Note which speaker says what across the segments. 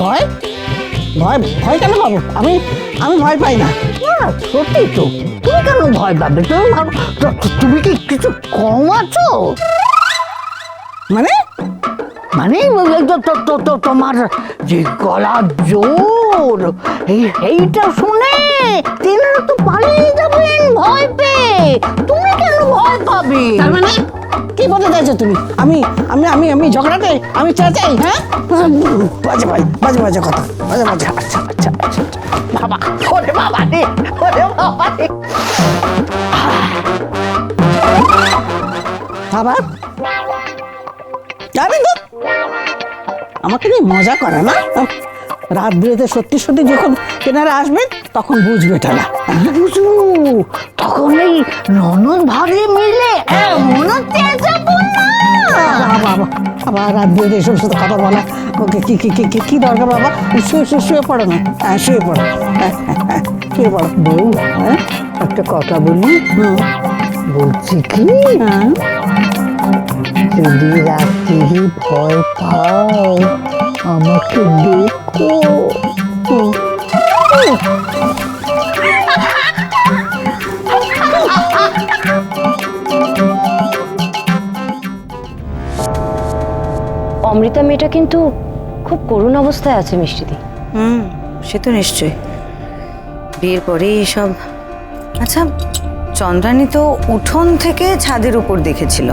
Speaker 1: ভয় ভয় ভয় কেন পাবো? আমি আমি ভয় পাই না।
Speaker 2: না সত্যি তো, তুমি কেন ভয় পাবে? তুমি কি কিছু কম আছো?
Speaker 1: মানে
Speaker 2: মানে তোমার যে গলার জোর, এইটা শুনে তেনারা তো পালিয়ে যাবেন ভয় পেয়ে। তুমি কেন ভয় পাবে?
Speaker 1: তার মানে কি বলতে চাইছো তুমি? আমি আমি আমি আমি ঝগড়াতে আমি চাই? হ্যাঁ, বাজে বাজে বাজে বাজে কথা, বাজে বাজে।
Speaker 2: আচ্ছা আচ্ছা আচ্ছা আচ্ছা। বাবা, ওরে বাবা রে, ওরে বাবা রে।
Speaker 1: আবার যাবেন তো? আমাকে নিয়ে মজা করে না? রাত বিরেতে সত্যি সত্যি যখন কেনারা আসবেন তখন বুঝবে এটা না।
Speaker 2: বুঝু, তখন এই ননদ ভাবে মিলে এমন চেঁচাবো না।
Speaker 1: আবার রাত বিরেতে এসব সাথে কথা বলা ওকে কি কি কি কি কি দরকার বাবা? শুয়ে পড়ো না। হ্যাঁ, শুয়ে পড়ো। শুয়ে পড়ো
Speaker 2: বউ,
Speaker 1: হ্যাঁ।
Speaker 2: একটা কথা বলি। বলছি কি,
Speaker 1: হ্যাঁ,
Speaker 2: যদি রাত্রি ভয় পাও আমাকে দেখো।
Speaker 3: অমৃতা মেয়েটা কিন্তু খুব করুণ অবস্থায় আছে মিষ্টিদি।
Speaker 4: সে তো নিশ্চয়ই, বিয়ের পরে এসব। আচ্ছা, চন্দ্রানী তো উঠোন থেকে ছাদের উপর দেখেছিল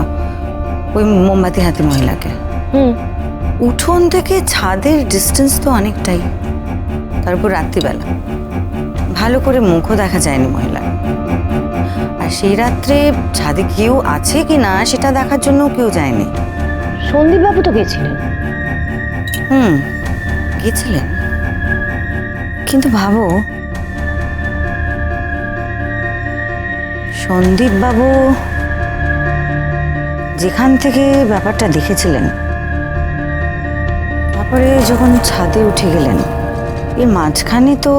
Speaker 4: ওই মোমবাতি হাতে মহিলাকে। উঠোন থেকে ছাদের ডিস্টেন্স তো অনেকটাই, তারপর রাত্রিবেলা ভালো করে মুখও দেখা যায়নি মহিলার। আর সেই রাত্রে ছাদে কেউ আছে কি না সেটা দেখার জন্য কেউ যায়নি।
Speaker 3: সন্দীপবাবু তো গেছিলেন।
Speaker 4: গেছিলেন, কিন্তু ভাবো সন্দীপবাবু যেখান থেকে ব্যাপারটা দেখেছিলেন, তারপরে যখন ছাদে উঠে গেলেন, এর মাঝখানে তো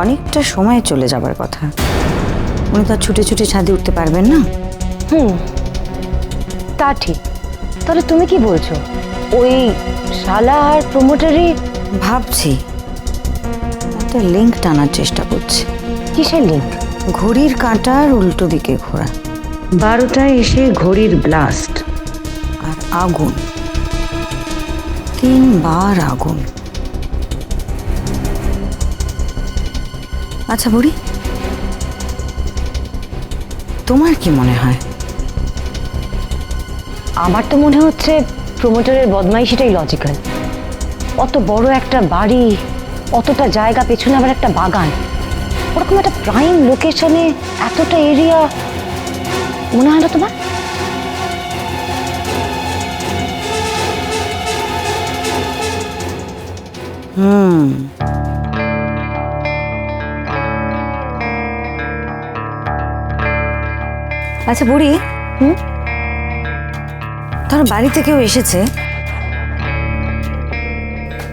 Speaker 4: অনেকটা সময় চলে যাবার কথা। উনি তো আর ছুটে ছুটে ছাদে উঠতে পারবেন না।
Speaker 3: তা ঠিক। তাহলে তুমি কি বলছো, ওই শালা আর প্রমোটারই?
Speaker 4: ভাবছি একটা লিঙ্ক টানার চেষ্টা করছি।
Speaker 3: কিসের লিঙ্ক?
Speaker 4: ঘড়ির কাঁটার উল্টো দিকে ঘোরা, 12টায় এসে ঘড়ির ব্লাস্ট, আর আগুন, 3 বার আগুন। আচ্ছা বুড়ি, তোমার কি মনে হয়?
Speaker 3: আমার তো মনে হচ্ছে প্রমোটারের বদমাইশিটাই লজিক্যাল। অত বড় একটা বাড়ি, অতটা জায়গা, পেছনে আবার একটা বাগান, ওরকম একটা প্রাইম লোকেশনে এতটা এরিয়া, মনে হয় না তোমার?
Speaker 4: আচ্ছা বুড়ি, তার বাড়িতে কেউ এসেছে,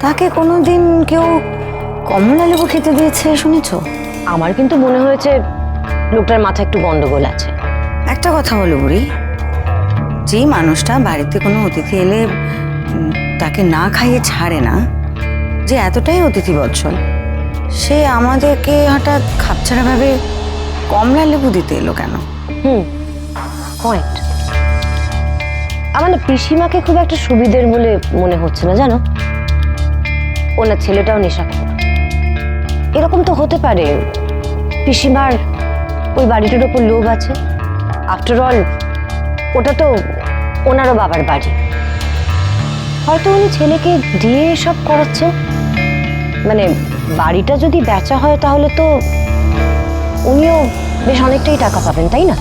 Speaker 4: তাকে কোনোদিন কেউ কমলা লেবু খেতে দিয়েছে শুনেছো?
Speaker 3: আমার কিন্তু মনে হয়েছে লোকটার মাথায় একটু গন্ডগোল আছে।
Speaker 4: একটা কথা বলো বুড়ি, যে মানুষটা বাড়িতে কোনো অতিথি এলে তাকে না খাইয়ে ছাড়ে না, যে এতটাই অতিথি বৎসল, সে আমাদেরকে হঠাৎ খাপছাড়া ভাবে কমলা লেবু দিতে এলো কেন?
Speaker 3: পয়েন্ট। আমার না পিসিমাকে খুব একটা সুবিধের বলে মনে হচ্ছে না, জানো। ওনার ছেলেটাও নেশাখোর। এরকম তো হতে পারে পিসিমার ওই বাড়িটার ওপর লোভ আছে। আফটার অল ওটা তো ওনারও বাবার বাড়ি। হয়তো উনি ছেলেকে দিয়ে সব করাচ্ছেন। মানে বাড়িটা যদি বেচা হয় তাহলে তো উনিও বেশ অনেকটাই টাকা পাবেন, তাই না?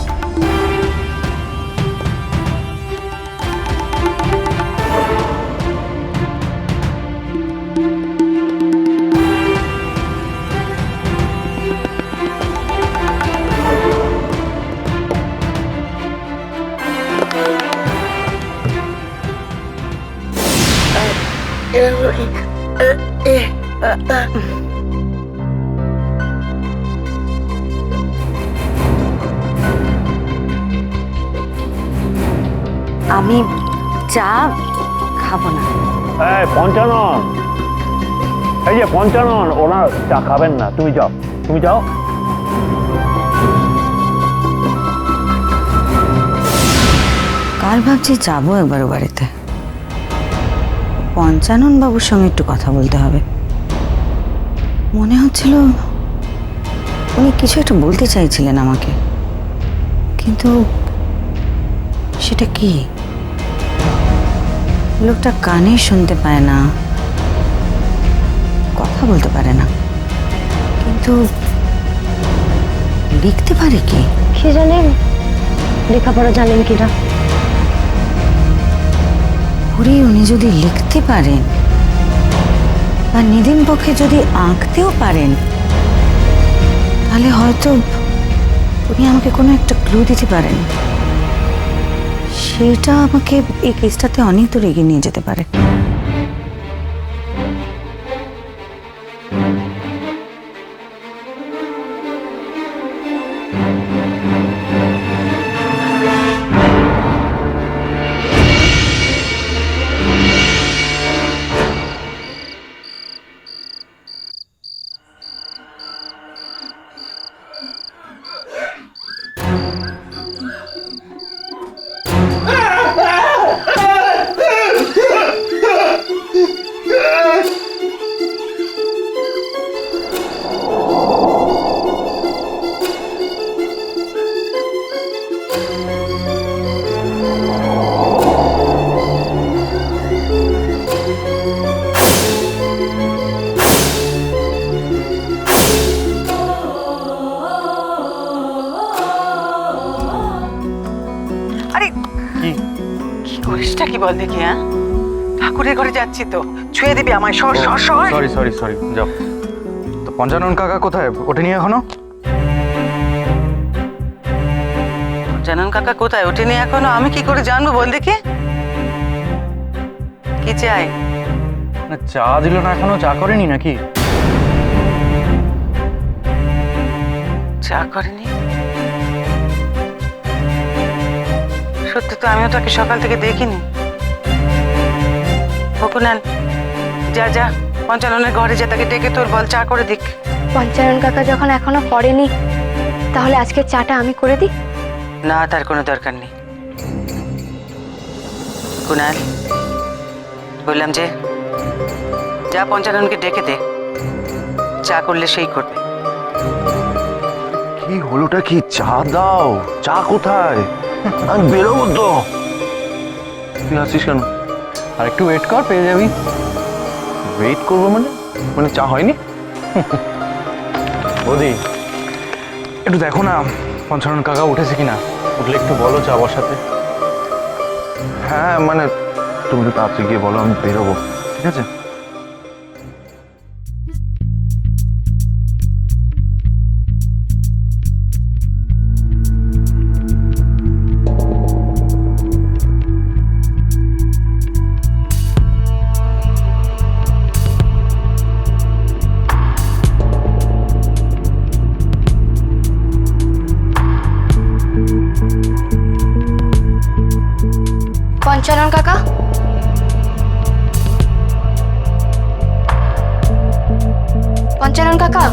Speaker 4: আমি চা খাবো না।
Speaker 5: এই পঞ্চানন, এই এই যে পঞ্চানন, ওনার চা খাবেন না, তুমি যাও, তুমি যাও।
Speaker 4: কাল ভাবছি যাবো একবার ও বাড়িতে, পঞ্চানন বাবুর সঙ্গে একটু কথা বলতে হবে। মনে হচ্ছিল উনি কিছু একটা বলতে চাইছিলেন আমাকে, কিন্তু সেটা কি? লোকটা কানে শুনতে পায় না, কথা বলতে পারে না, কিন্তু লিখতে পারে কি?
Speaker 3: সে জানেন লেখাপড়া জানেন কিনা।
Speaker 4: ওরে, উনি যদি লিখতে পারেন বা নিদিন পক্ষে যদি আঁকতেও পারেন, তাহলে হয়তো উনি আমাকে কোনো একটা ক্লু দিতে পারেন। সেটা আমাকে এই কেসটাতে অনেক দূর এগিয়ে নিয়ে যেতে পারে।
Speaker 6: আরে কি করিসটা কি বল দেখি? হ্যাঁ, ঠাকুরের ঘরে যাচ্ছি তো, ছুঁয়ে দিবি আমায়। সর সর সর।
Speaker 7: সরি যাও। তো পঞ্চানন কাকা কোথায়? ওঠেনি এখনো?
Speaker 6: জানান কাকা কোথায় ওঠেনি এখনো? আমি কি করে জানবো বল দেখি? কি চাই?
Speaker 7: না, চা দিল না এখনো? চা করেনি নাকি?
Speaker 6: চা করেনি? সত্যি তো আমিও তাকে সকাল থেকে দেখিনি। বকুনাল, যা যা পঞ্চাননের ঘরে যা, তাকে ডেকে তোর বল চা করে দিক।
Speaker 8: পঞ্চানন কাকা যখন এখনো করেনি, তাহলে আজকে চাটা আমি করে দিই।
Speaker 6: না, তার কোনো দরকার নেই। কুনাল, বললাম যে যা পঞ্চাননকে ডেকে দে, চা করলে সেই করবে।
Speaker 5: কি হলোটা কি? চা দাও। চা কোথায়? আমি বেরোবো তো। তুই আসছিস কেন?
Speaker 7: আর একটু ওয়েট কর, পেয়ে যাবি।
Speaker 5: ওয়েট করবো মানে? মানে চা হয়নি?
Speaker 7: বৌদি, একটু দেখো না পঞ্চানন কাকা উঠেছে কিনা। উঠলে একটু বলো চা বসাতে।
Speaker 5: হ্যাঁ, মানে তুমি তো তাড়াতাড়ি গিয়ে বলো, আমি বেরোবো। ঠিক আছে?
Speaker 8: পঞ্চানন কাকা, পঞ্চানন কাকা,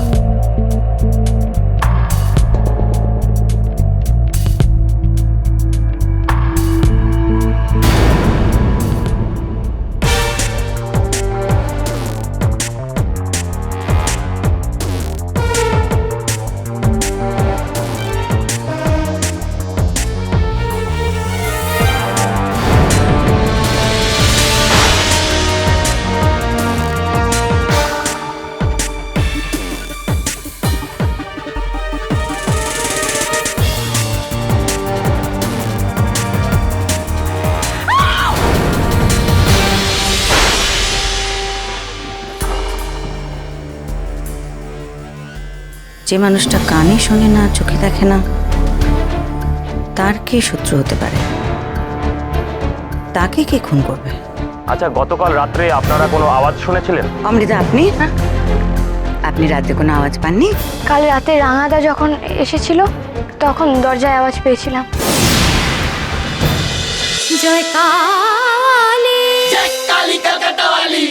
Speaker 4: যে মানুষটা কানে শোনে না, চোখে দেখে না, তার কে শত্রু হতে পারে? তাকে কে খুন করবে?
Speaker 5: আচ্ছা, গতকাল রাত্রে আপনারা কোনো আওয়াজ শুনেছিলেন?
Speaker 4: অমৃতা, আপনি আপনি রাতে কোনো আওয়াজ পাননি?
Speaker 8: কাল রাতে রাঙাদা যখন এসেছিল, তখন দরজায় আওয়াজ পেয়েছিলাম।
Speaker 9: জয় কালী, জয় কালী কলকাতা वाली।